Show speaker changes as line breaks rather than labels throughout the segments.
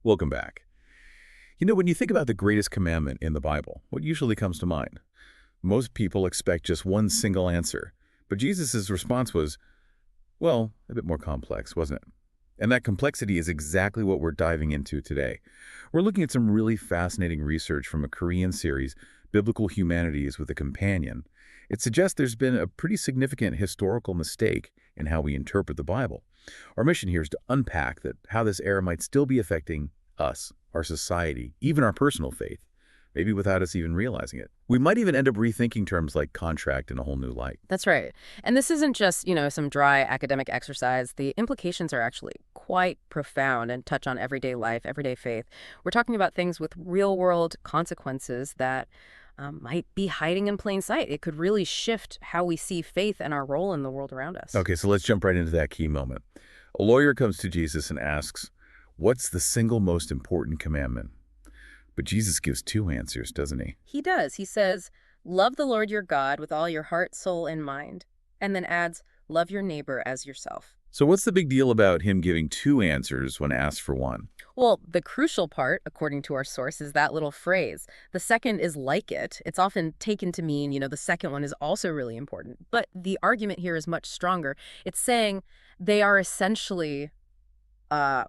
Welcome back. When you think about the greatest commandment in the Bible, what usually comes to mind? Most people expect just one single answer, but Jesus' response was, well, a bit more complex, wasn't it? And that complexity is exactly what we're diving into today. We're looking at some really fascinating research from a Korean series, Biblical Humanities with a Companion. It suggests there's been a pretty significant historical mistake in how we interpret the Bible. Our mission here is to unpack how this error might still be affecting us, our society, even our personal faith, maybe without us even realizing it. We might even end up rethinking terms like contract in a whole new light.
That's right. And this isn't just, some dry academic exercise. The implications are actually quite profound and touch on everyday life, everyday faith. We're talking about things with real-world consequences that might be hiding in plain sight. It could really shift how we see faith and our role in the world around us.
Okay, so let's jump right into that key moment. A lawyer comes to Jesus and asks, what's the single most important commandment? But Jesus gives two answers, doesn't he?
He does. He says, love the Lord your God with all your heart, soul, and mind. And then adds, love your neighbor as yourself.
So what's the big deal about him giving two answers when asked for one?
Well, the crucial part, according to our source, is that little phrase. The second is like it. It's often taken to mean, the second one is also really important. But the argument here is much stronger. It's saying they are essentially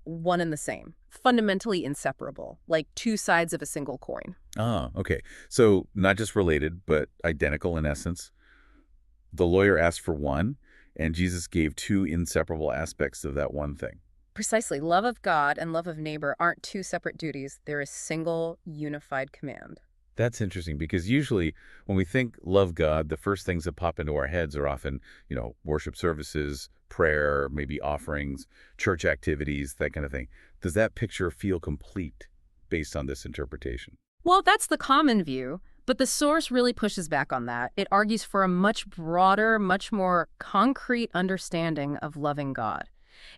one and the same, fundamentally inseparable, like two sides of a single coin.
Ah, okay. So not just related, but identical in essence. The lawyer asked for one, and Jesus gave two inseparable aspects of that one thing.
Precisely. Love of God and love of neighbor aren't two separate duties. They're a single, unified command.
That's interesting because usually when we think love God, the first things that pop into our heads are often, worship services, prayer, maybe offerings, church activities, that kind of thing. Does that picture feel complete based on this interpretation?
Well, that's the common view, but the source really pushes back on that. It argues for a much broader, much more concrete understanding of loving God.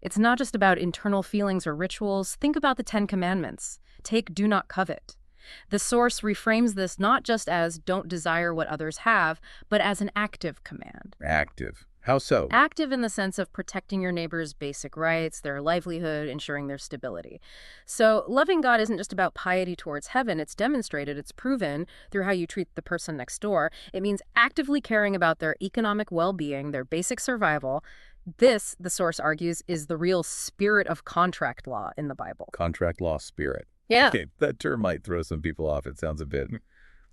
It's not just about internal feelings or rituals. Think about the Ten Commandments. Take do not covet. The source reframes this not just as don't desire what others have, but as an active command.
Active. How so?
Active in the sense of protecting your neighbor's basic rights, their livelihood, ensuring their stability. So loving God isn't just about piety towards heaven. It's demonstrated, it's proven through how you treat the person next door. It means actively caring about their economic well-being, their basic survival. This, the source argues, is the real spirit of contract law in the Bible.
Contract law spirit.
Yeah.
Okay, that term might throw some people off. It sounds a bit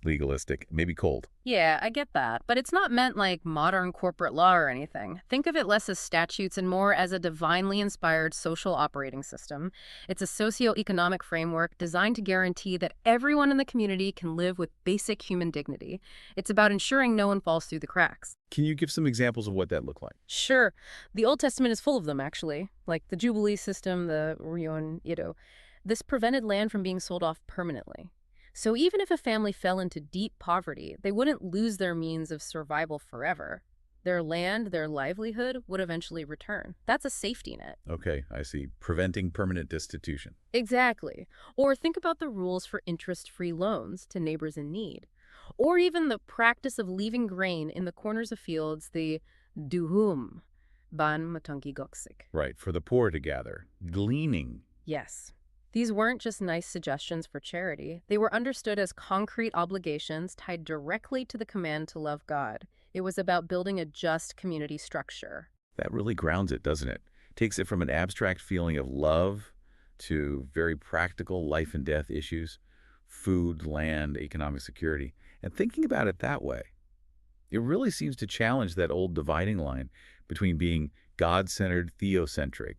legalistic, maybe cold.
Yeah, I get that. But it's not meant like modern corporate law or anything. Think of it less as statutes and more as a divinely inspired social operating system. It's a socio-economic framework designed to guarantee that everyone in the community can live with basic human dignity. It's about ensuring no one falls through the cracks.
Can you give some examples of what that looked like?
Sure. The Old Testament is full of them, actually. Like the Jubilee system, the Rion, This prevented land from being sold off permanently. So even if a family fell into deep poverty, they wouldn't lose their means of survival forever. Their land, their livelihood would eventually return. That's a safety net.
Okay, I see. Preventing permanent destitution.
Exactly. Or think about the rules for interest-free loans to neighbors in need. Or even the practice of leaving grain in the corners of fields, the duhum, ban matungi goksik.
Right, for the poor to gather. Gleaning.
Yes. These weren't just nice suggestions for charity. They were understood as concrete obligations tied directly to the command to love God. It was about building a just community structure.
That really grounds it, doesn't it? Takes it from an abstract feeling of love to very practical life and death issues, food, land, economic security. And thinking about it that way, it really seems to challenge that old dividing line between being God-centered, theocentric,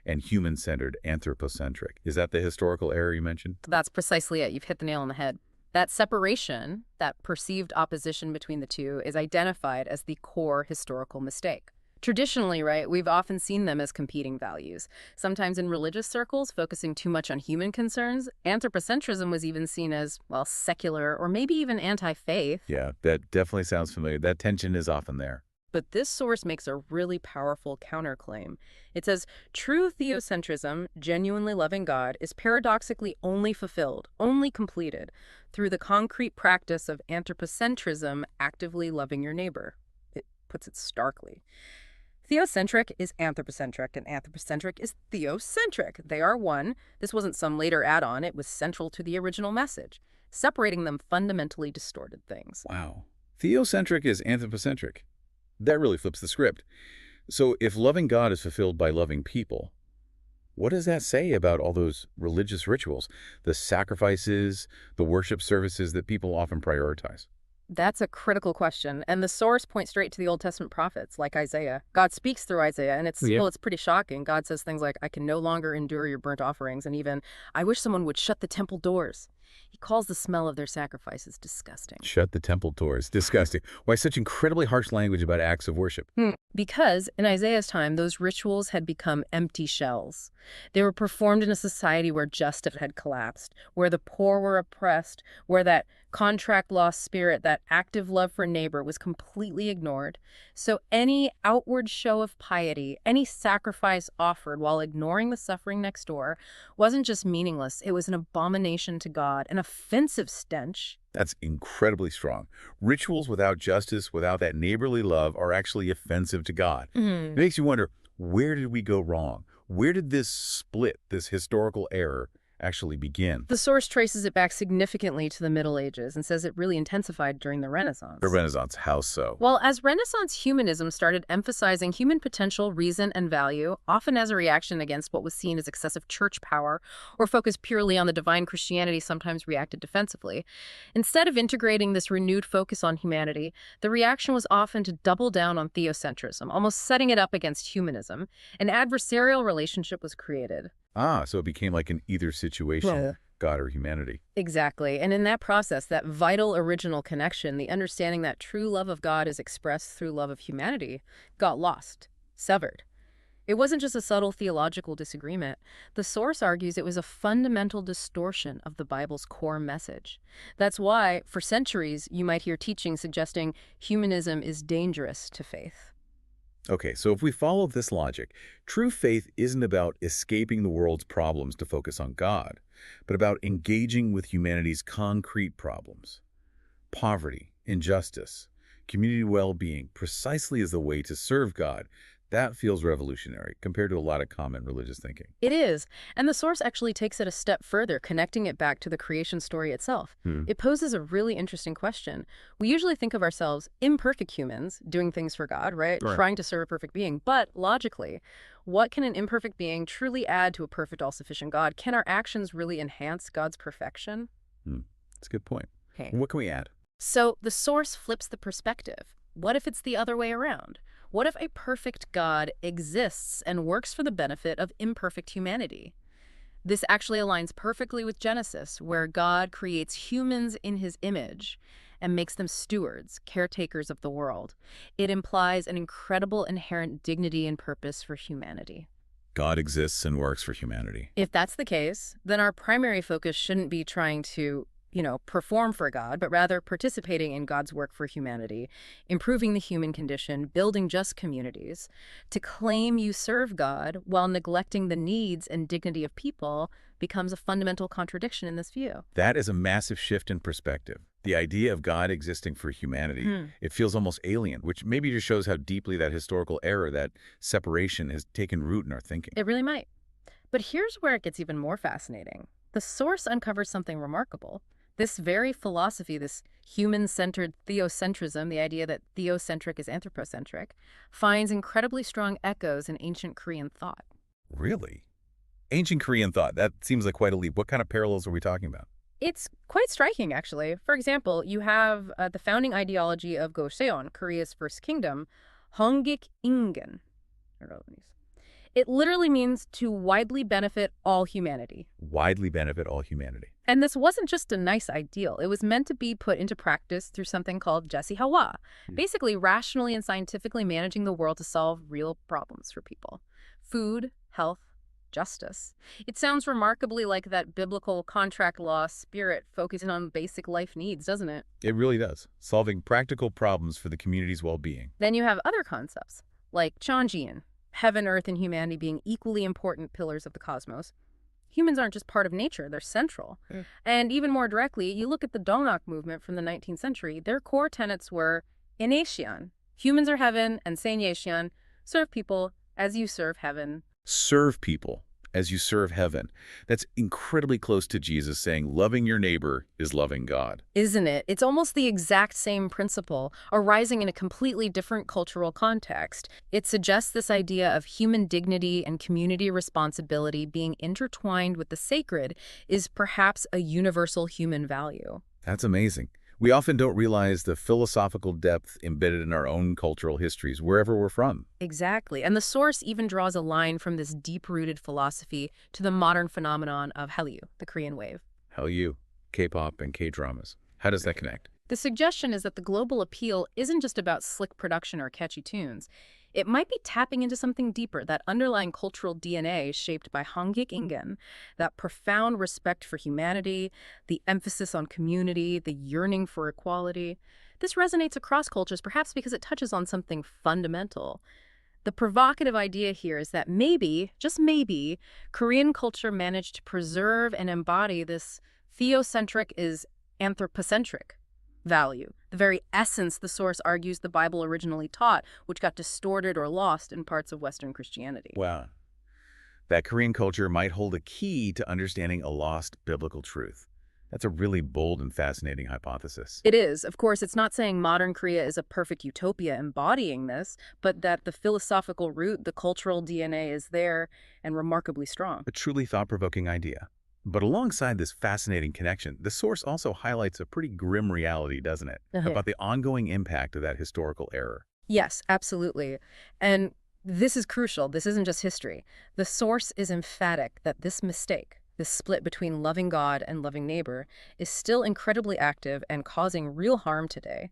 and human-centered, anthropocentric. Is that the historical error you mentioned?
That's precisely it. You've hit the nail on the head. That separation, that perceived opposition between the two, is identified as the core historical mistake. Traditionally, right, we've often seen them as competing values. Sometimes in religious circles, focusing too much on human concerns, anthropocentrism was even seen as, secular or maybe even anti-faith.
Yeah, that definitely sounds familiar. That tension is often there.
But this source makes a really powerful counterclaim. It says, true theocentrism, genuinely loving God, is paradoxically only fulfilled, only completed, through the concrete practice of anthropocentrism, actively loving your neighbor. It puts it starkly. Theocentric is anthropocentric, and anthropocentric is theocentric. They are one. This wasn't some later add-on. It was central to the original message. Separating them fundamentally distorted things.
Wow. Theocentric is anthropocentric. That really flips the script. So if loving God is fulfilled by loving people, what does that say about all those religious rituals, the sacrifices, the worship services that people often prioritize?
That's a critical question, and the source points straight to the Old Testament prophets, like Isaiah. God speaks through Isaiah, and it's pretty shocking. God says things like, I can no longer endure your burnt offerings, and even, I wish someone would shut the temple doors. He calls the smell of their sacrifices disgusting.
Shut the temple doors. Disgusting. Why such incredibly harsh language about acts of worship?
Because in Isaiah's time, those rituals had become empty shells. They were performed in a society where justice had collapsed, where the poor were oppressed, where that contract law spirit, that active love for neighbor was completely ignored. So any outward show of piety, any sacrifice offered while ignoring the suffering next door, wasn't just meaningless, it was an abomination to God, an offensive stench.
That's incredibly strong. Rituals without justice, without that neighborly love, are actually offensive to God. It makes you wonder, where did we go wrong? Where did this split, this historical error, actually begin?
The source traces it back significantly to the Middle Ages and says it really intensified during the Renaissance.
The Renaissance, how so?
Well, as Renaissance humanism started emphasizing human potential, reason, and value, often as a reaction against what was seen as excessive church power, or focused purely on the divine, Christianity sometimes reacted defensively. Instead of integrating this renewed focus on humanity, the reaction was often to double down on theocentrism, almost setting it up against humanism. An adversarial relationship was created.
So it became like an either situation, God or humanity.
Exactly. And in that process, that vital original connection, the understanding that true love of God is expressed through love of humanity, got lost, severed. It wasn't just a subtle theological disagreement. The source argues it was a fundamental distortion of the Bible's core message. That's why, for centuries, you might hear teaching suggesting humanism is dangerous to faith.
Okay, so if we follow this logic, true faith isn't about escaping the world's problems to focus on God, but about engaging with humanity's concrete problems. Poverty, injustice, community well-being, precisely as the way to serve God. That feels revolutionary compared to a lot of common religious thinking.
It is, and the source actually takes it a step further, connecting it back to the creation story itself. It poses a really interesting question. We usually think of ourselves imperfect humans doing things for God, right? Trying to serve a perfect being. But logically, what can an imperfect being truly add to a perfect, all-sufficient God? Can our actions really enhance God's perfection?
That's a good point.
Okay.
What can we add?
So the source flips the perspective. What if it's the other way around? What if a perfect God exists and works for the benefit of imperfect humanity? This actually aligns perfectly with Genesis, where God creates humans in his image and makes them stewards, caretakers of the world. It implies an incredible inherent dignity and purpose for humanity.
God exists and works for humanity.
If that's the case, then our primary focus shouldn't be trying to perform for God, but rather participating in God's work for humanity, improving the human condition, building just communities. To claim you serve God while neglecting the needs and dignity of people becomes a fundamental contradiction in this view.
That is a massive shift in perspective. The idea of God existing for humanity, it feels almost alien, which maybe just shows how deeply that historical error, that separation, has taken root in our thinking.
It really might. But here's where it gets even more fascinating. The source uncovers something remarkable. This very philosophy, this human-centered theocentrism, the idea that theocentric is anthropocentric, finds incredibly strong echoes in ancient Korean thought.
Really? Ancient Korean thought, that seems like quite a leap. What kind of parallels are we talking about?
It's quite striking, actually. For example, you have the founding ideology of Goseon, Korea's first kingdom, Hongik Ingan. It literally means to widely benefit all humanity.
Widely benefit all humanity.
And this wasn't just a nice ideal. It was meant to be put into practice through something called Hawa, basically rationally and scientifically managing the world to solve real problems for people. Food, health, justice. It sounds remarkably like that biblical contract law spirit focusing on basic life needs, doesn't it?
It really does. Solving practical problems for the community's well-being.
Then you have other concepts, like Chanjian, heaven, earth, and humanity being equally important pillars of the cosmos. Humans aren't just part of nature, they're central. And even more directly, you look at the Donok movement from the 19th century, their core tenets were Innaecheon, humans are heaven, and Innaecheon, Serve people as you serve heaven.
Serve people as you serve heaven. That's incredibly close to Jesus saying loving your neighbor is loving God.
Isn't it? It's almost the exact same principle, arising in a completely different cultural context. It suggests this idea of human dignity and community responsibility being intertwined with the sacred is perhaps a universal human value.
That's amazing. We often don't realize the philosophical depth embedded in our own cultural histories, wherever we're from.
Exactly. And the source even draws a line from this deep-rooted philosophy to the modern phenomenon of Hallyu, the Korean wave.
Hallyu, K-pop, and K-dramas. How does that connect?
The suggestion is that the global appeal isn't just about slick production or catchy tunes. It might be tapping into something deeper, that underlying cultural DNA shaped by Hongik Ingan, that profound respect for humanity, the emphasis on community, the yearning for equality. This resonates across cultures, perhaps because it touches on something fundamental. The provocative idea here is that maybe, just maybe, Korean culture managed to preserve and embody this theocentric is anthropocentric value, the very essence the source argues the Bible originally taught, which got distorted or lost in parts of Western Christianity.
Wow. That Korean culture might hold a key to understanding a lost biblical truth. That's a really bold and fascinating hypothesis.
It is. Of course, it's not saying modern Korea is a perfect utopia embodying this, but that the philosophical root, the cultural DNA is there and remarkably strong.
A truly thought-provoking idea. But alongside this fascinating connection, the source also highlights a pretty grim reality, doesn't it? About the ongoing impact of that historical error.
Yes, absolutely. And this is crucial. This isn't just history. The source is emphatic that this mistake, this split between loving God and loving neighbor, is still incredibly active and causing real harm today.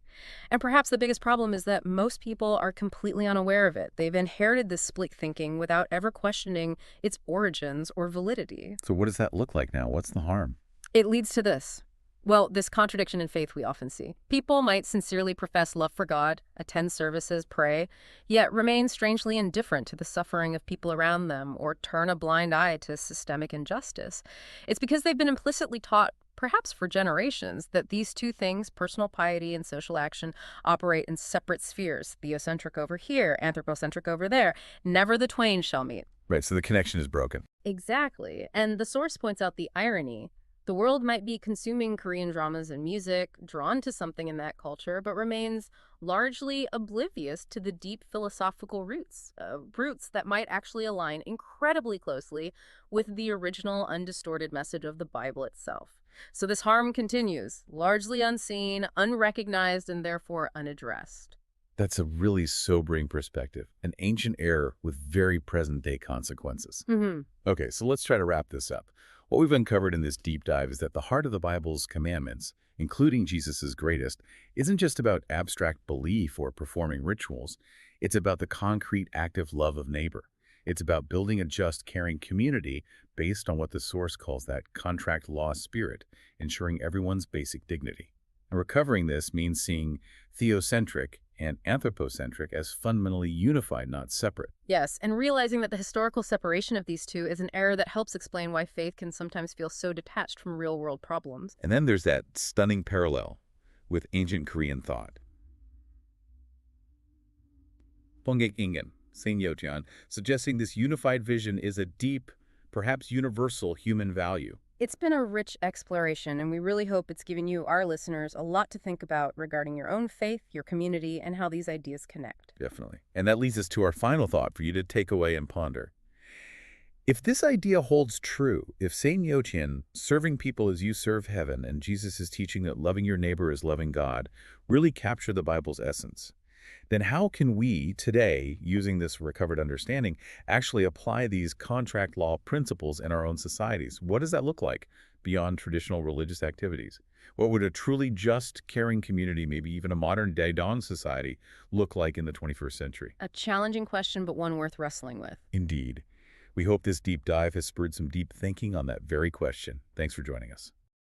And perhaps the biggest problem is that most people are completely unaware of it. They've inherited this split thinking without ever questioning its origins or validity.
So what does that look like now? What's the harm?
It leads to this. Well, this contradiction in faith we often see. People might sincerely profess love for God, attend services, pray, yet remain strangely indifferent to the suffering of people around them or turn a blind eye to systemic injustice. It's because they've been implicitly taught, perhaps for generations, that these two things, personal piety and social action, operate in separate spheres, theocentric over here, anthropocentric over there. Never the twain shall meet.
Right, so the connection is broken.
Exactly. And the source points out the irony. The world might be consuming Korean dramas and music, drawn to something in that culture, but remains largely oblivious to the deep philosophical roots that might actually align incredibly closely with the original undistorted message of the Bible itself. So this harm continues, largely unseen, unrecognized, and therefore unaddressed.
That's a really sobering perspective, an ancient error with very present-day consequences. Okay, so let's try to wrap this up. What we've uncovered in this deep dive is that the heart of the Bible's commandments, including Jesus's greatest, isn't just about abstract belief or performing rituals. It's about the concrete, active love of neighbor. It's about building a just, caring community based on what the source calls that contract law spirit, ensuring everyone's basic dignity. And recovering this means seeing theocentric and anthropocentric as fundamentally unified, not separate.
Yes, and realizing that the historical separation of these two is an error that helps explain why faith can sometimes feel so detached from real-world problems.
And then there's that stunning parallel with ancient Korean thought. Hongik Ingan and Innaecheon, suggesting this unified vision is a deep, perhaps universal human value.
It's been a rich exploration, and we really hope it's given you, our listeners, a lot to think about regarding your own faith, your community, and how these ideas connect.
Definitely. And that leads us to our final thought for you to take away and ponder. If this idea holds true, if St. Innaecheon, serving people as you serve heaven, and Jesus' teaching that loving your neighbor is loving God, really capture the Bible's essence, then how can we, today, using this recovered understanding, actually apply these contract law principles in our own societies? What does that look like beyond traditional religious activities? What would a truly just, caring community, maybe even a modern-day dawn society, look like in the 21st century?
A challenging question, but one worth wrestling with.
Indeed. We hope this deep dive has spurred some deep thinking on that very question. Thanks for joining us.